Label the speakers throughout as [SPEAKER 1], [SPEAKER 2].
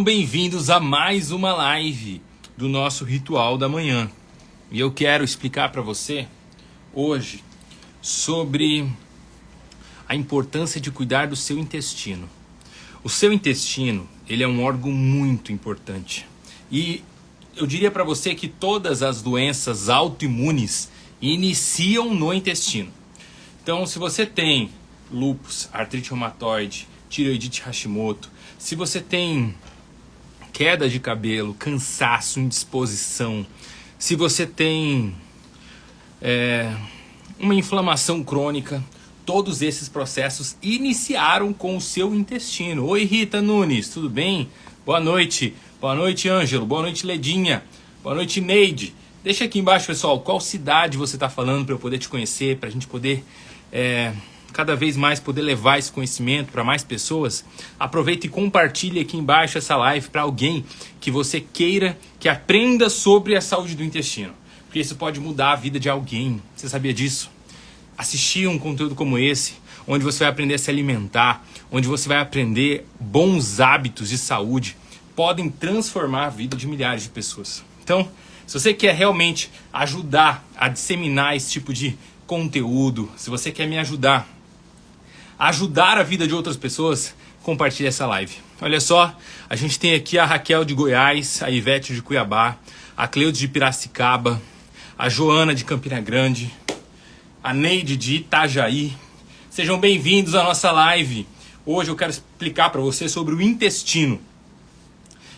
[SPEAKER 1] Bem-vindos a mais uma live do nosso Ritual da Manhã. E eu quero explicar para você hoje sobre a importância de cuidar do seu intestino. O seu intestino, ele é um órgão muito importante. E eu diria para você que todas as doenças autoimunes iniciam no intestino. Então, se você tem lúpus, artrite reumatoide, tireoidite Hashimoto, se você tem queda de cabelo, cansaço, indisposição, se você tem uma inflamação crônica, todos esses processos iniciaram com o seu intestino. Oi, Rita Nunes, tudo bem? Boa noite. Boa noite, Ângelo. Boa noite, Ledinha. Boa noite, Neide. Deixa aqui embaixo, pessoal, qual cidade você está falando para eu poder te conhecer, para a gente poder cada vez mais poder levar esse conhecimento para mais pessoas. Aproveita e compartilhe aqui embaixo essa live para alguém que você queira que aprenda sobre a saúde do intestino. Porque isso pode mudar a vida de alguém. Você sabia disso? Assistir um conteúdo como esse, onde você vai aprender a se alimentar, onde você vai aprender bons hábitos de saúde, podem transformar a vida de milhares de pessoas. Então, se você quer realmente ajudar a disseminar esse tipo de conteúdo, se você quer me ajudar a ajudar a vida de outras pessoas, compartilhe essa live. Olha só, a gente tem aqui a Raquel de Goiás, a Ivete de Cuiabá, a Cleude de Piracicaba, a Joana de Campina Grande, a Neide de Itajaí. Sejam bem-vindos à nossa live. Hoje eu quero explicar para você sobre o intestino.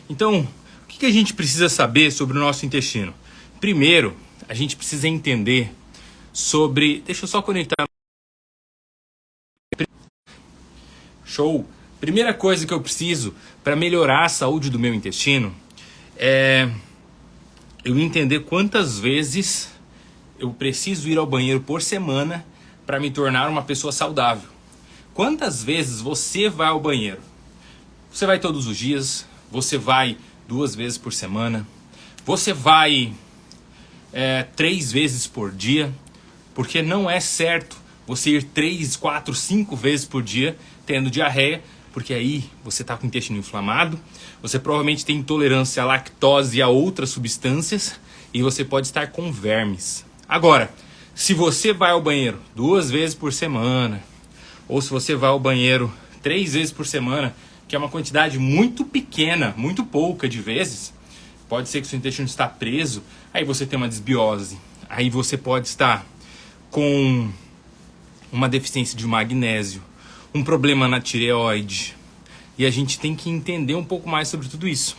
[SPEAKER 1] Então, o que a gente precisa saber sobre o nosso intestino? Primeiro, a gente precisa entender sobre... Deixa eu só conectar. Show! Primeira coisa que eu preciso para melhorar a saúde do meu intestino é eu entender quantas vezes eu preciso ir ao banheiro por semana para me tornar uma pessoa saudável. Quantas vezes você vai ao banheiro? Você vai todos os dias? Você vai 2 vezes por semana? Você vai 3 vezes por dia? Porque não é certo você ir 3, 4, 5 vezes por dia tendo diarreia, porque aí você está com o intestino inflamado, você provavelmente tem intolerância à lactose e a outras substâncias, e você pode estar com vermes. Agora, se você vai ao banheiro 2 vezes por semana, ou se você vai ao banheiro 3 vezes por semana, que é uma quantidade muito pequena, muito pouca de vezes, pode ser que o seu intestino está preso, aí você tem uma desbiose, aí você pode estar com uma deficiência de magnésio, um problema na tireoide, e a gente tem que entender um pouco mais sobre tudo isso.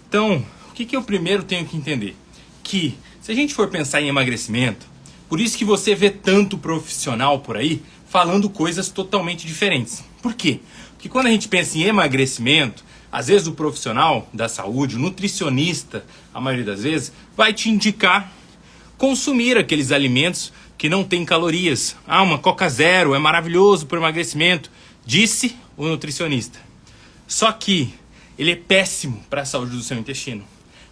[SPEAKER 1] Então, o que eu primeiro tenho que entender? Que se a gente for pensar em emagrecimento, por isso que você vê tanto profissional por aí falando coisas totalmente diferentes. Por quê? Porque quando a gente pensa em emagrecimento, às vezes o profissional da saúde, o nutricionista, a maioria das vezes, vai te indicar consumir aqueles alimentos que não tem calorias. Ah, uma Coca Zero é maravilhoso para o emagrecimento, disse o nutricionista. Só que ele é péssimo para a saúde do seu intestino.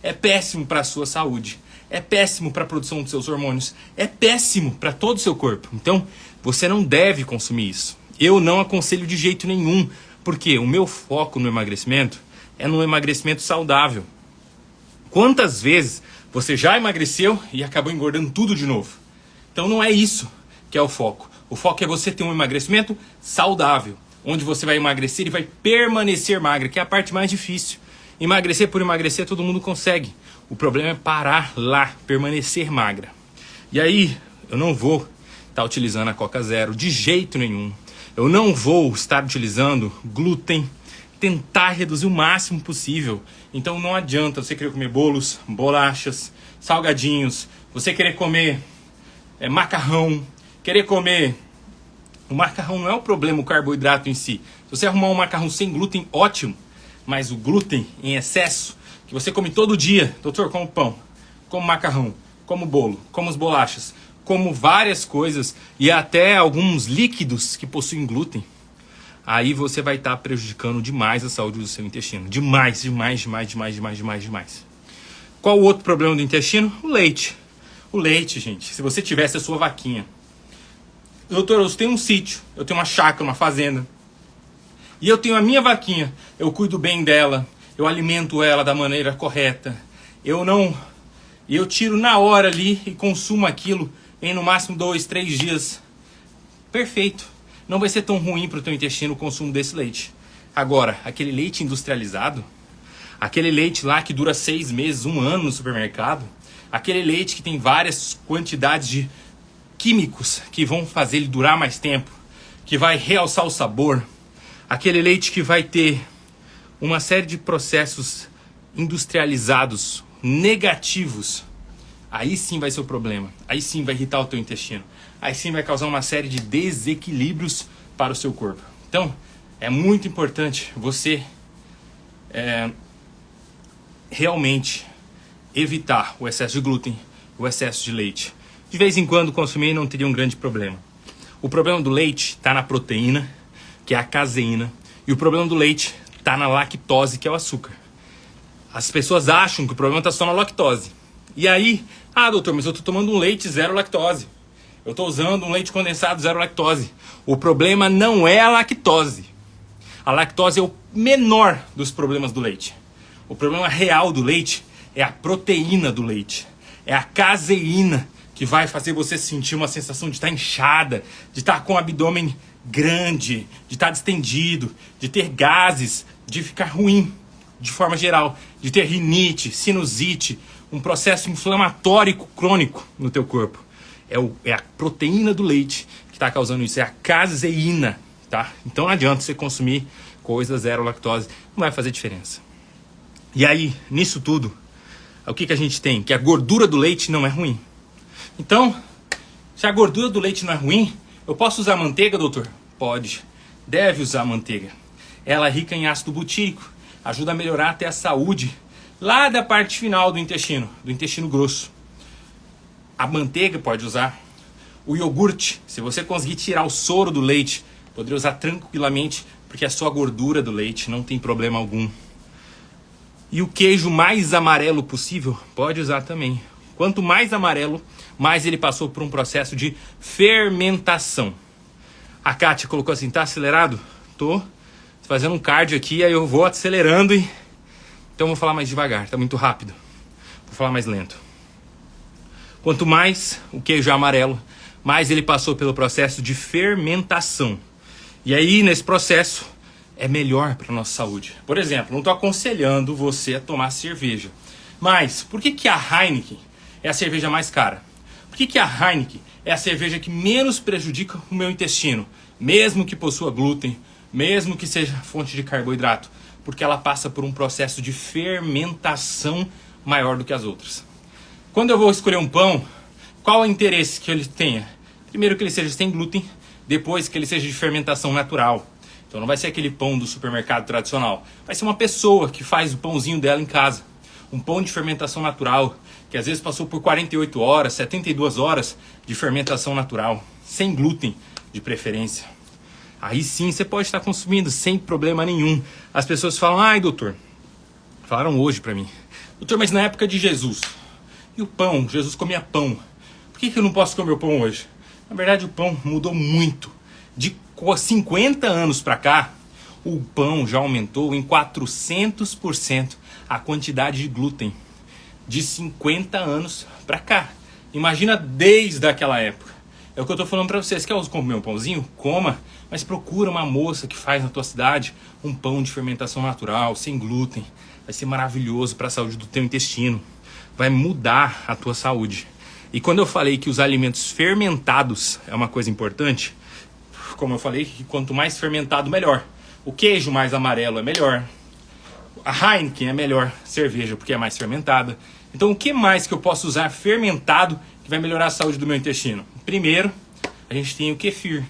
[SPEAKER 1] É péssimo para a sua saúde. É péssimo para a produção dos seus hormônios. É péssimo para todo o seu corpo. Então, você não deve consumir isso. Eu não aconselho de jeito nenhum, porque o meu foco no emagrecimento é no emagrecimento saudável. Quantas vezes você já emagreceu e acabou engordando tudo de novo? Então não é isso que é o foco. O foco é você ter um emagrecimento saudável, onde você vai emagrecer e vai permanecer magra, que é a parte mais difícil. Emagrecer por emagrecer todo mundo consegue. O problema é parar lá, permanecer magra. E aí eu não vou estar utilizando a Coca Zero de jeito nenhum. Eu não vou estar utilizando glúten, tentar reduzir o máximo possível. Então não adianta você querer comer bolos, bolachas, salgadinhos, você querer comer macarrão, querer comer... O macarrão não é o problema, o carboidrato em si. Se você arrumar um macarrão sem glúten, ótimo. Mas o glúten em excesso, que você come todo dia, doutor, como pão, como macarrão, como bolo, como as bolachas, como várias coisas e até alguns líquidos que possuem glúten, aí você vai estar prejudicando demais a saúde do seu intestino. Demais. Qual o outro problema do intestino? O leite. O leite, gente, se você tivesse a sua vaquinha. Doutor, eu tenho um sítio, eu tenho uma chácara, uma fazenda. E eu tenho a minha vaquinha, eu cuido bem dela, eu alimento ela da maneira correta, eu tiro na hora ali e consumo aquilo em no máximo 2, 3 dias. Perfeito. Não vai ser tão ruim para o teu intestino o consumo desse leite. Agora, aquele leite industrializado, aquele leite lá que dura 6 meses, 1 ano no supermercado, aquele leite que tem várias quantidades de químicos que vão fazer ele durar mais tempo, que vai realçar o sabor, aquele leite que vai ter uma série de processos industrializados, negativos, aí sim vai ser o problema. Aí sim vai irritar o teu intestino. Aí sim vai causar uma série de desequilíbrios para o seu corpo. Então, é muito importante você realmente evitar o excesso de glúten, o excesso de leite. De vez em quando consumir não teria um grande problema. O problema do leite está na proteína, que é a caseína, e o problema do leite está na lactose, que é o açúcar. As pessoas acham que o problema está só na lactose. E aí, doutor, mas eu estou tomando um leite zero lactose. Eu estou usando um leite condensado zero lactose. O problema não é a lactose. A lactose é o menor dos problemas do leite. O problema real do leite é a proteína do leite. É a caseína que vai fazer você sentir uma sensação de estar inchada, de estar com o abdômen grande, de estar distendido, de ter gases, de ficar ruim de forma geral, de ter rinite, sinusite, um processo inflamatório crônico no teu corpo. É a proteína do leite que está causando isso, é a caseína, tá? Então não adianta você consumir coisa zero lactose, não vai fazer diferença. E aí, nisso tudo, o que a gente tem? Que a gordura do leite não é ruim. Então, se a gordura do leite não é ruim, eu posso usar manteiga, doutor? Pode. Deve usar manteiga. Ela é rica em ácido butírico, ajuda a melhorar até a saúde lá da parte final do intestino grosso. A manteiga pode usar. O iogurte, se você conseguir tirar o soro do leite, poderia usar tranquilamente, porque é só a gordura do leite, não tem problema algum. E o queijo mais amarelo possível, pode usar também. Quanto mais amarelo, mais ele passou por um processo de fermentação. A Kátia colocou assim, tá acelerado? Tô fazendo um cardio aqui, aí eu vou acelerando e... Então eu vou falar mais devagar, tá muito rápido. Vou falar mais lento. Quanto mais o queijo é amarelo, mais ele passou pelo processo de fermentação. E aí, nesse processo, é melhor para a nossa saúde. Por exemplo, não estou aconselhando você a tomar cerveja. Mas, por que a Heineken é a cerveja mais cara? Por que a Heineken é a cerveja que menos prejudica o meu intestino? Mesmo que possua glúten, mesmo que seja fonte de carboidrato. Porque ela passa por um processo de fermentação maior do que as outras. Quando eu vou escolher um pão, qual é o interesse que ele tenha? Primeiro que ele seja sem glúten, depois que ele seja de fermentação natural. Então não vai ser aquele pão do supermercado tradicional. Vai ser uma pessoa que faz o pãozinho dela em casa. Um pão de fermentação natural, que às vezes passou por 48 horas, 72 horas de fermentação natural, sem glúten de preferência. Aí sim você pode estar consumindo sem problema nenhum. As pessoas falam, ai doutor, falaram hoje pra mim, doutor, mas na época de Jesus, e o pão, Jesus comia pão, por que eu não posso comer o pão hoje? Na verdade o pão mudou muito. De 50 anos pra cá, o pão já aumentou em 400% a quantidade de glúten. De 50 anos pra cá. Imagina desde aquela época. É o que eu tô falando pra vocês. Quer comer um pãozinho? Coma. Mas procura uma moça que faz na tua cidade um pão de fermentação natural, sem glúten. Vai ser maravilhoso para a saúde do teu intestino. Vai mudar a tua saúde. E quando eu falei que os alimentos fermentados é uma coisa importante, como eu falei, que quanto mais fermentado, melhor. O queijo mais amarelo é melhor. A Heineken é melhor cerveja porque é mais fermentada. Então o que mais que eu posso usar fermentado que vai melhorar a saúde do meu intestino? Primeiro, a gente tem o kefir.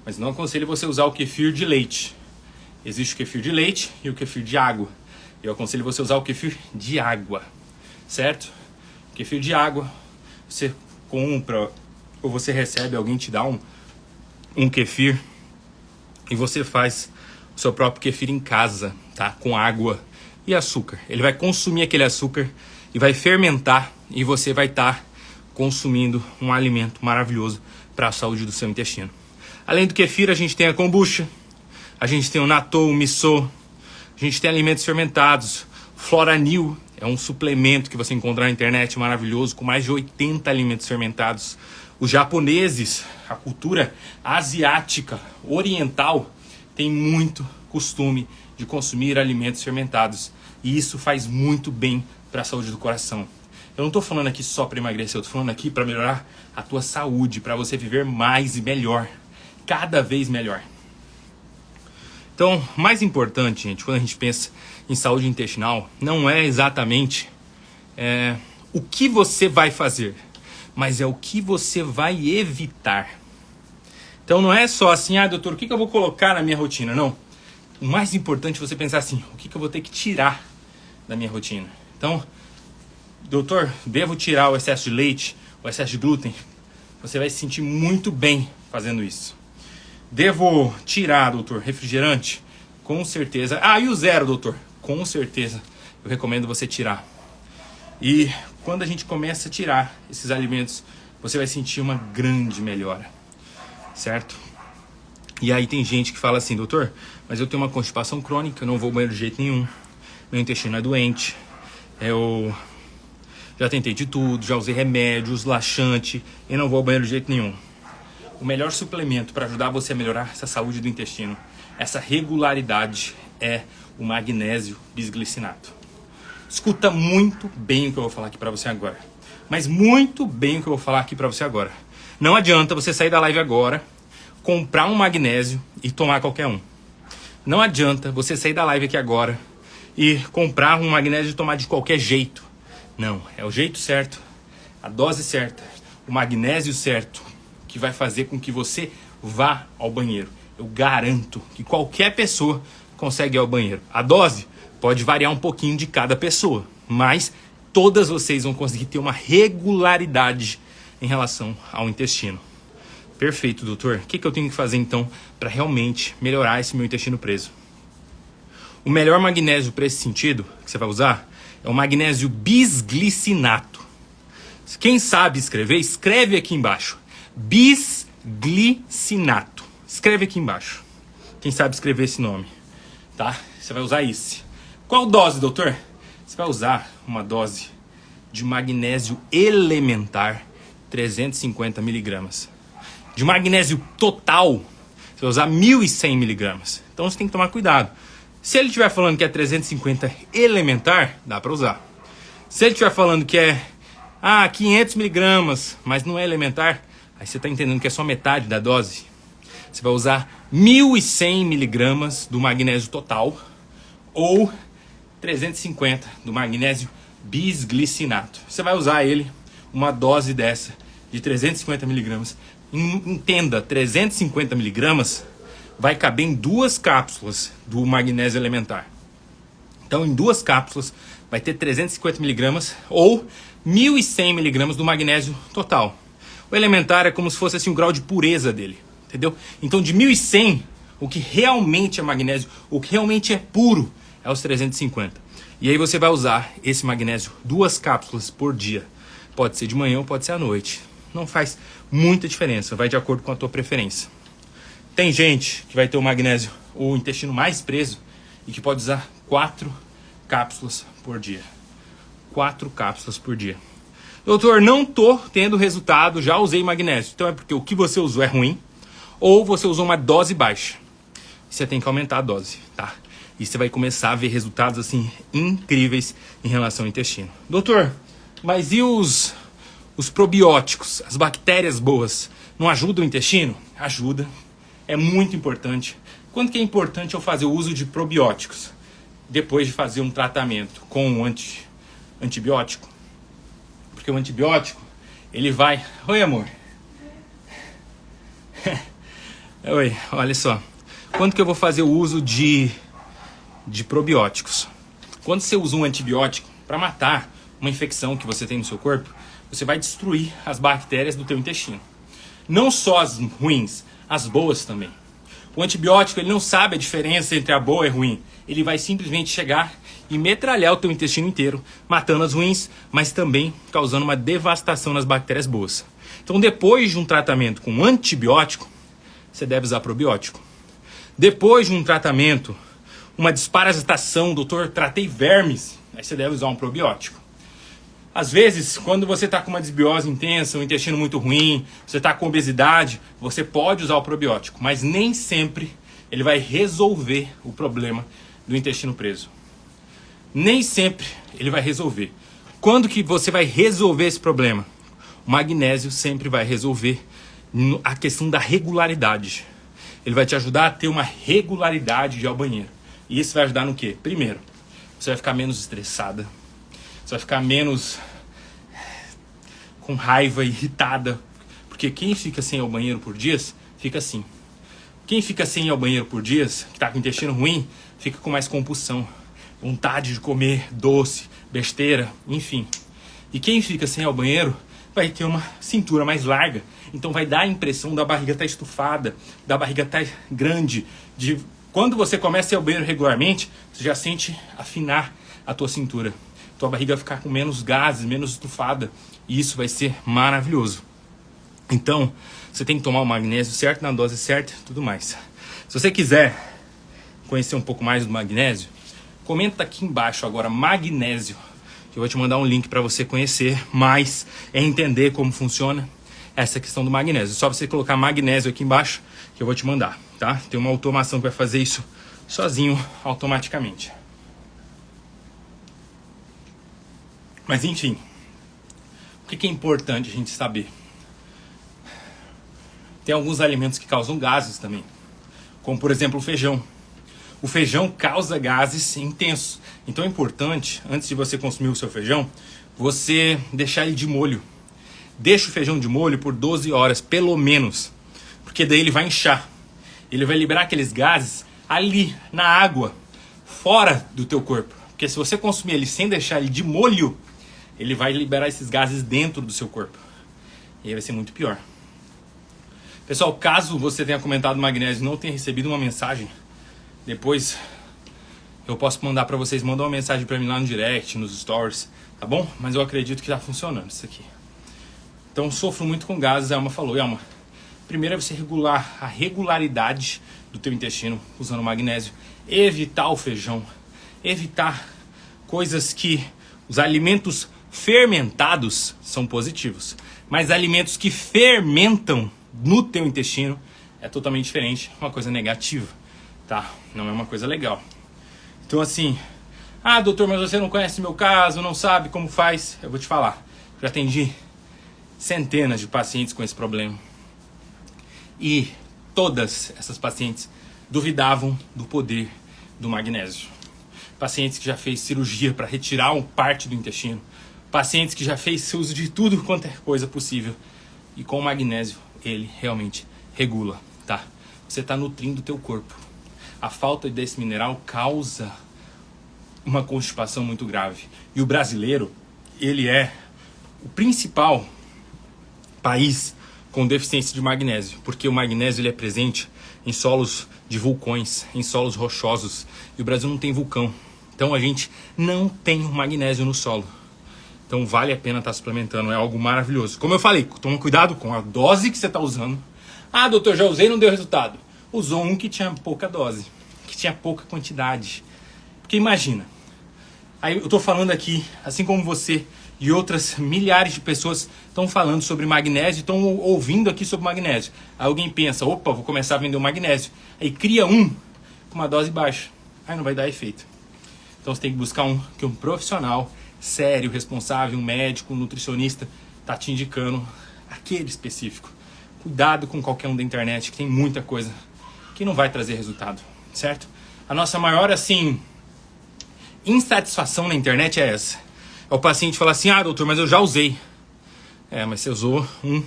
[SPEAKER 1] Mas não aconselho você usar o kefir de leite. Existe o kefir de leite e o kefir de água. Eu aconselho você usar o kefir de água. Certo? O kefir de água, você compra ou você recebe, alguém te dá um kefir e você faz o seu próprio kefir em casa, tá? Com água e açúcar. Ele vai consumir aquele açúcar e vai fermentar e você vai estar consumindo um alimento maravilhoso para a saúde do seu intestino. Além do kefir, a gente tem a kombucha, a gente tem o natto, o miso, A gente tem alimentos fermentados. Floranil é um suplemento que você encontra na internet maravilhoso, com mais de 80 alimentos fermentados. Os japoneses, a cultura asiática, oriental, tem muito costume de consumir alimentos fermentados. E isso faz muito bem para a saúde do coração. Eu não estou falando aqui só para emagrecer, eu estou falando aqui para melhorar a tua saúde, para você viver mais e melhor, cada vez melhor. Então, mais importante, gente, quando a gente pensa em saúde intestinal, não é exatamente o que você vai fazer, mas é o que você vai evitar. Então não é só assim, doutor, o que eu vou colocar na minha rotina? Não. O mais importante é você pensar assim, o que eu vou ter que tirar da minha rotina? Então, doutor, devo tirar o excesso de leite, o excesso de glúten? Você vai se sentir muito bem fazendo isso. Devo tirar, doutor, refrigerante? Com certeza. E o zero, doutor? Com certeza. Eu recomendo você tirar. E quando a gente começa a tirar esses alimentos, você vai sentir uma grande melhora. Certo? E aí tem gente que fala assim, doutor, mas eu tenho uma constipação crônica, eu não vou ao banheiro de jeito nenhum. Meu intestino é doente. Eu já tentei de tudo, já usei remédios, laxante e não vou ao banheiro de jeito nenhum. O melhor suplemento para ajudar você a melhorar essa saúde do intestino, essa regularidade, é o magnésio bisglicinato. Escuta muito bem o que eu vou falar aqui para você agora. Mas muito bem o que eu vou falar aqui para você agora. Não adianta você sair da live agora, comprar um magnésio e tomar qualquer um. Não adianta você sair da live aqui agora e comprar um magnésio e tomar de qualquer jeito. Não, é o jeito certo, a dose certa, o magnésio certo, que vai fazer com que você vá ao banheiro. Eu garanto que qualquer pessoa consegue ir ao banheiro. A dose pode variar um pouquinho de cada pessoa, mas todas vocês vão conseguir ter uma regularidade em relação ao intestino. Perfeito, doutor. O que eu tenho que fazer então para realmente melhorar esse meu intestino preso? O melhor magnésio para esse sentido que você vai usar é o magnésio bisglicinato. Quem sabe escrever, escreve aqui embaixo. Bisglicinato. Escreve aqui embaixo. Quem sabe escrever esse nome, tá? Você vai usar esse. Qual dose, doutor? Você vai usar uma dose de magnésio elementar, 350 miligramas. De magnésio total, você vai usar 1.100 miligramas. Então você tem que tomar cuidado. Se ele estiver falando que é 350 elementar, dá para usar. Se ele estiver falando que é 500 miligramas, mas não é elementar, aí você está entendendo que é só metade da dose. Você vai usar 1.100 miligramas do magnésio total ou 350 do magnésio bisglicinato. Você vai usar ele, uma dose dessa de 350 miligramas. Entenda, 350 miligramas vai caber em 2 cápsulas do magnésio elementar. Então, em 2 cápsulas vai ter 350 miligramas ou 1.100 miligramas do magnésio total. O elementar é como se fosse assim, o grau de pureza dele, entendeu? Então, de 1.100, o que realmente é magnésio, o que realmente é puro, é os 350. E aí você vai usar esse magnésio 2 cápsulas por dia. Pode ser de manhã ou pode ser à noite. Não faz muita diferença, vai de acordo com a tua preferência. Tem gente que vai ter o magnésio, o intestino mais preso, e que pode usar 4 cápsulas por dia. 4 cápsulas por dia. Doutor, não tô tendo resultado, já usei magnésio. Então é porque o que você usou é ruim, ou você usou uma dose baixa. Você tem que aumentar a dose, tá? E você vai começar a ver resultados assim incríveis em relação ao intestino. Doutor, mas e os probióticos, as bactérias boas, não ajudam o intestino? Ajuda, é muito importante. Quando que é importante eu fazer o uso de probióticos? Depois de fazer um tratamento com um antibiótico. Porque o antibiótico, ele vai... Oi, amor. Oi, olha só. Quando que eu vou fazer o uso de probióticos? Quando você usa um antibiótico para matar uma infecção que você tem no seu corpo, você vai destruir as bactérias do teu intestino. Não só as ruins, as boas também. O antibiótico, ele não sabe a diferença entre a boa e a ruim. Ele vai simplesmente chegar e metralhar o teu intestino inteiro, matando as ruins, mas também causando uma devastação nas bactérias boas. Então, depois de um tratamento com antibiótico, você deve usar probiótico. Depois de um tratamento uma desparasitação, doutor, tratei vermes, aí você deve usar um probiótico. Às vezes, quando você está com uma desbiose intensa, um intestino muito ruim, você está com obesidade, você pode usar o probiótico, mas nem sempre ele vai resolver o problema do intestino preso. Nem sempre ele vai resolver. Quando que você vai resolver esse problema? O magnésio sempre vai resolver a questão da regularidade. Ele vai te ajudar a ter uma regularidade de ir ao banheiro. E isso vai ajudar no quê? Primeiro, você vai ficar menos estressada. Você vai ficar menos com raiva, irritada. Porque quem fica sem ir ao banheiro por dias, fica assim. Quem fica sem ir ao banheiro por dias, que está com o intestino ruim, fica com mais compulsão. Vontade de comer doce, besteira, enfim. E quem fica sem ir ao banheiro vai ter uma cintura mais larga. Então vai dar a impressão da barriga estar estufada, da barriga estar grande. Quando você começa a ir ao banheiro regularmente, você já sente afinar a tua cintura. Tua barriga vai ficar com menos gases, menos estufada. E isso vai ser maravilhoso. Então, você tem que tomar o magnésio certo, na dose certa e tudo mais. Se você quiser conhecer um pouco mais do magnésio, comenta aqui embaixo agora, magnésio. Que eu vou te mandar um link para você conhecer mais e entender como funciona essa questão do magnésio. Só você colocar magnésio aqui embaixo que eu vou te mandar, tá? Tem uma automação que vai fazer isso sozinho, automaticamente. Mas enfim, o que é importante a gente saber? Tem alguns alimentos que causam gases também, como por exemplo o feijão. O feijão causa gases intensos. Então é importante, antes de você consumir o seu feijão, você deixar ele de molho. Deixa o feijão de molho por 12 horas, pelo menos. Porque daí ele vai inchar. Ele vai liberar aqueles gases ali, na água, fora do teu corpo. Porque se você consumir ele sem deixar ele de molho, ele vai liberar esses gases dentro do seu corpo. E aí vai ser muito pior. Pessoal, caso você tenha comentado magnésio e não tenha recebido uma mensagem, depois eu posso mandar para vocês, mandar uma mensagem para mim lá no direct, nos stories, tá bom? Mas eu acredito que tá funcionando isso aqui. Então sofro muito com gases, a Elma falou. Elma, primeiro é você regular a regularidade do teu intestino usando magnésio, evitar o feijão, evitar coisas que os alimentos fermentados são positivos, mas alimentos que fermentam no teu intestino é totalmente diferente, uma coisa negativa, tá? Não é uma coisa legal. Então assim, doutor, mas você não conhece meu caso, não sabe como faz. Eu vou te falar, já atendi centenas de pacientes com esse problema. E todas essas pacientes duvidavam do poder do magnésio. Pacientes que já fez cirurgia para retirar uma parte do intestino. Pacientes que já fez uso de tudo quanto é coisa possível. E com o magnésio, ele realmente regula, tá? Você está nutrindo o teu corpo. A falta desse mineral causa uma constipação muito grave. E o brasileiro, ele é o principal país com deficiência de magnésio, porque o magnésio ele é presente em solos de vulcões, em solos rochosos, e o Brasil não tem vulcão. Então a gente não tem o magnésio no solo. Então vale a pena estar suplementando, é algo maravilhoso. Como eu falei, toma cuidado com a dose que você está usando. Doutor, já usei e não deu resultado. Usou um que tinha pouca dose, que tinha pouca quantidade. Porque imagina, aí eu estou falando aqui, assim como você e outras milhares de pessoas estão falando sobre magnésio, estão ouvindo aqui sobre magnésio. Aí alguém pensa, opa, vou começar a vender o magnésio. Aí cria um com uma dose baixa. Aí não vai dar efeito. Então você tem que buscar um profissional sério, responsável, um médico, um nutricionista, tá te indicando aquele específico. Cuidado com qualquer um da internet, que tem muita coisa que não vai trazer resultado, certo? A nossa maior, assim, insatisfação na internet é essa. É o paciente falar assim, doutor, mas eu já usei. Mas você usou um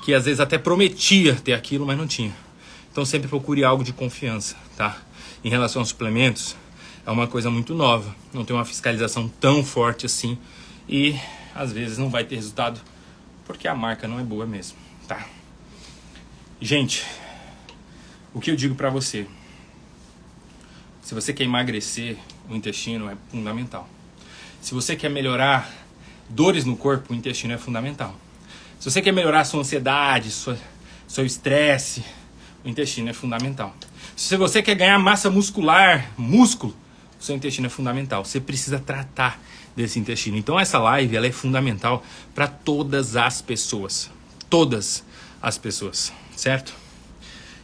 [SPEAKER 1] que às vezes até prometia ter aquilo, mas não tinha. Então sempre procure algo de confiança, tá? Em relação aos suplementos, é uma coisa muito nova. Não tem uma fiscalização tão forte assim. E às vezes não vai ter resultado porque a marca não é boa mesmo, tá? Gente, o que eu digo pra você? Se você quer emagrecer, o intestino é fundamental. Se você quer melhorar dores no corpo, o intestino é fundamental. Se você quer melhorar sua ansiedade, seu estresse, o intestino é fundamental. Se você quer ganhar massa muscular, músculo, o seu intestino é fundamental. Você precisa tratar desse intestino. Então essa live ela é fundamental para todas as pessoas. Todas as pessoas, certo?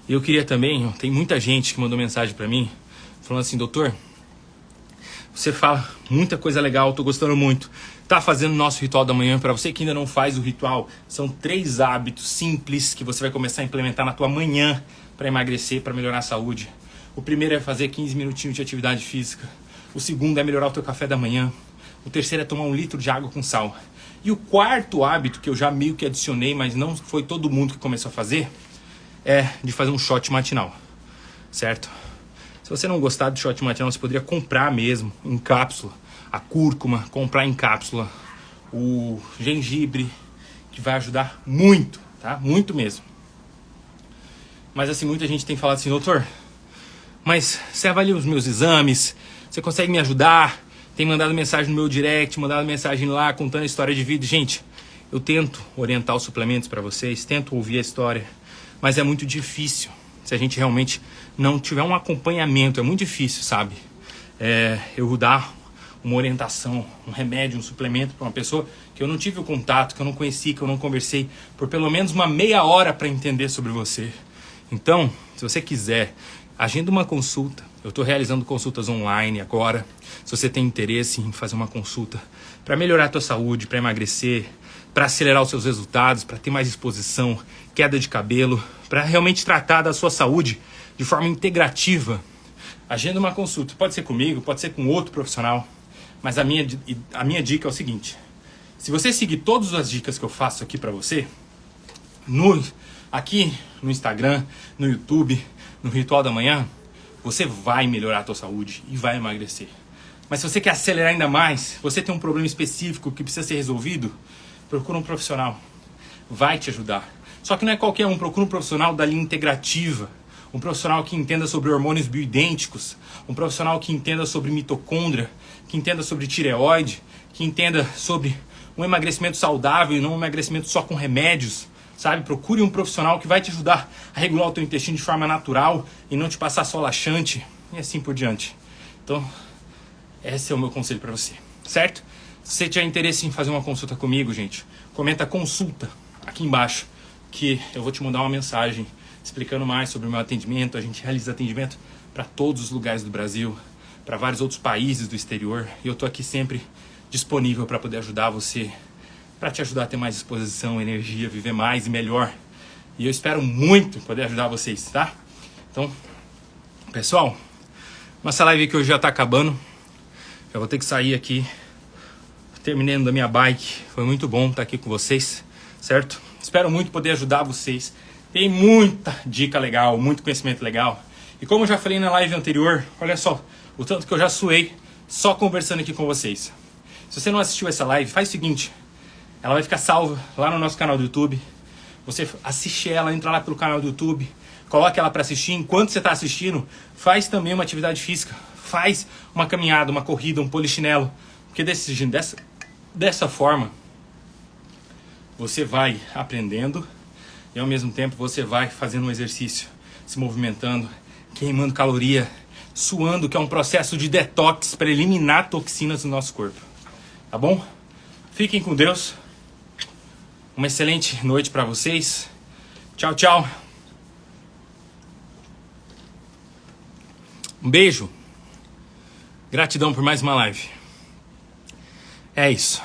[SPEAKER 1] E eu queria também, tem muita gente que mandou mensagem para mim, falando assim, doutor, você fala muita coisa legal, tô gostando muito. Tá fazendo o nosso ritual da manhã. Para você que ainda não faz o ritual, são 3 hábitos simples que você vai começar a implementar na tua manhã para emagrecer, para melhorar a saúde. O primeiro é fazer 15 minutinhos de atividade física. O segundo é melhorar o teu café da manhã. O terceiro é tomar 1 litro de água com sal. E o quarto hábito, que eu já meio que adicionei, mas não foi todo mundo que começou a fazer, é de fazer um shot matinal, certo? Se você não gostar do shot matinal, você poderia comprar mesmo, em cápsula, a cúrcuma, comprar em cápsula o gengibre, que vai ajudar muito, tá? Muito mesmo. Mas assim, muita gente tem falado assim, doutor, mas você avalia os meus exames, você consegue me ajudar? Tem mandado mensagem no meu direct, mandado mensagem lá, contando a história de vida. Gente, eu tento orientar os suplementos para vocês, tento ouvir a história, mas é muito difícil se a gente realmente não tiver um acompanhamento. É muito difícil, sabe? Eu dar uma orientação, um remédio, um suplemento para uma pessoa que eu não tive o contato, que eu não conheci, que eu não conversei por pelo menos uma meia hora para entender sobre você. Então, se você quiser, agenda uma consulta. Eu estou realizando consultas online agora. Se você tem interesse em fazer uma consulta para melhorar a tua saúde, para emagrecer, para acelerar os seus resultados, para ter mais disposição, queda de cabelo, para realmente tratar da sua saúde de forma integrativa, agenda uma consulta. Pode ser comigo, pode ser com outro profissional. Mas a minha dica é o seguinte. Se você seguir todas as dicas que eu faço aqui para você, aqui no Instagram, no YouTube, no Ritual da Manhã, você vai melhorar a tua saúde e vai emagrecer. Mas se você quer acelerar ainda mais, você tem um problema específico que precisa ser resolvido, procura um profissional. Vai te ajudar. Só que não é qualquer um, procura um profissional da linha integrativa. Um profissional que entenda sobre hormônios bioidênticos. Um profissional que entenda sobre mitocôndria, que entenda sobre tireoide, que entenda sobre um emagrecimento saudável e não um emagrecimento só com remédios. Sabe? Procure um profissional que vai te ajudar a regular o teu intestino de forma natural e não te passar só laxante e assim por diante. Então, esse é o meu conselho para você, certo? Se você tiver interesse em fazer uma consulta comigo, gente, comenta consulta aqui embaixo que eu vou te mandar uma mensagem explicando mais sobre o meu atendimento. A gente realiza atendimento para todos os lugares do Brasil, para vários outros países do exterior e eu tô aqui sempre disponível para poder ajudar você, para te ajudar a ter mais disposição, energia, viver mais e melhor. E eu espero muito poder ajudar vocês, tá? Então, pessoal, nossa live aqui hoje já tá acabando. Já vou ter que sair aqui, terminando da minha bike. Foi muito bom estar aqui com vocês, certo? Espero muito poder ajudar vocês. Tem muita dica legal, muito conhecimento legal. E como eu já falei na live anterior, olha só, o tanto que eu já suei só conversando aqui com vocês. Se você não assistiu essa live, faz o seguinte. Ela vai ficar salva lá no nosso canal do YouTube. Você assiste ela, entra lá pelo canal do YouTube, coloca ela para assistir. Enquanto você está assistindo, faz também uma atividade física. Faz uma caminhada, uma corrida, um polichinelo. Porque dessa forma, você vai aprendendo e ao mesmo tempo você vai fazendo um exercício, se movimentando, queimando caloria, suando, que é um processo de detox para eliminar toxinas do nosso corpo. Tá bom? Fiquem com Deus. Uma excelente noite para vocês. Tchau, tchau. Um beijo. Gratidão por mais uma live. É isso.